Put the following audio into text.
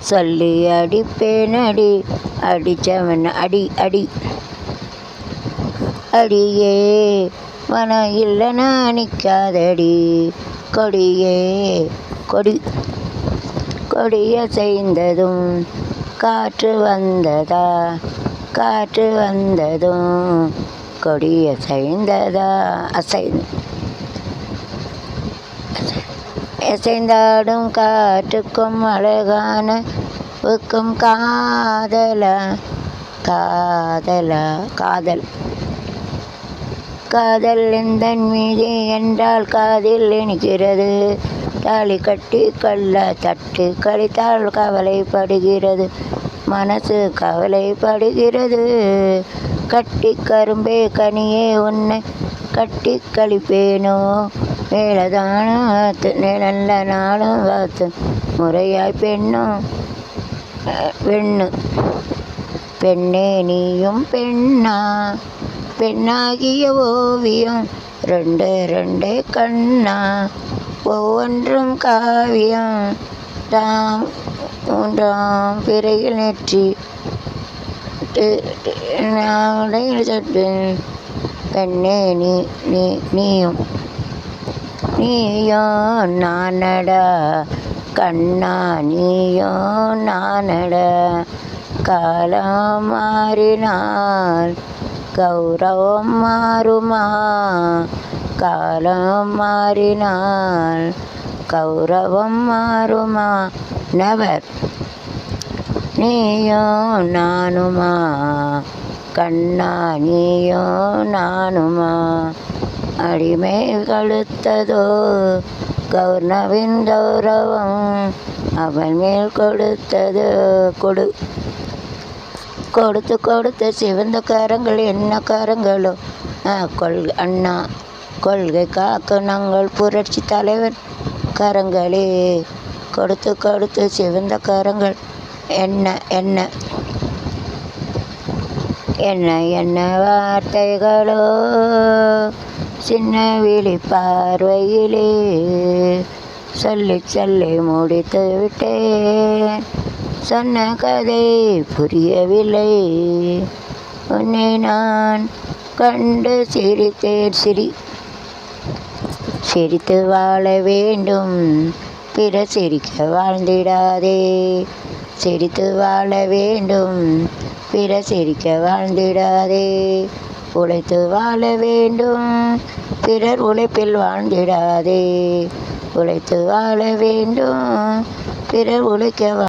சொல்லி அடிப்பேனடி அடிச்சவன் அடி அடி அடியே மனம் இல்லைனா நிற்காதடி கொடியே கொடி கொடிய செய்ததும் காற்று வந்ததா காற்று வந்ததும் கொடிய செய்ததா அசைந்தாடும் காற்றுக்கும் அழகான உக்கும் காதலா காதலா காதல் காதல் எந்தன் மீது என்றால் காதில் இனிக்கிறது தாலி கட்டி கள்ள தட்டு கழித்தால் கவலைப்படுகிறது மனசு கவலைப்படுகிறது கட்டி கரும்பே கனியே உன்னை கட்டி கழிப்பேனோ மேலதானும் நல்ல நாளும் பார்த்து முறையாய் பெண்ணு பெண்ணே நீயும் பெண்ணா பெண்ணாகிய ஓவியம் ரெண்டு ரெண்டே கண்ணா ஒவ்வொன்றும் காவியம் தாம் மூன்றாம் பிறையில் நெற்றி சட்டு பெண்ணே நீயும் நானடா கண்ணா நீயும் நானடா காலம் மாறினால் கௌரவம் மாறுமா காலம் மாறினால் கௌரவம் மாறுமா நெவர் நீயோ நானுமா கண்ணா நீயோ நானுமா அடிமை கழுத்ததோ கௌர்ணவின் கௌரவம் அவன் மேல் கொடுத்தது கொடுத்து கொடுத்து சிவந்த கரங்கள் என்ன கரங்களோ அண்ணா கொள்கை காக்க நாங்கள் புரட்சி தலைவர் கரங்களே கொடுத்து கொடுத்து சிவந்த கரங்கள் என்ன என்ன என்ன என்ன வார்த்தைகளோ சின்ன விழி பார்வையிலே சொல்லி சொல்லி முடித்து விட்டேன் சொன்ன கதை புரியவில்லை உன்னை நான் கண்டு சிரித்தேன் சிரித்து வாழ வேண்டும் பிற சிரிக்க வாழ்ந்திடாதே சிரித்து வாழ வேண்டும் பிற சிரிக்க வாழ்ந்திடாதே உழைத்து வாழ வேண்டும் பிறர் உழைப்பில் வாழ்ந்திடாதே உழைத்து வாழ வேண்டும் பிறர் உழைக்க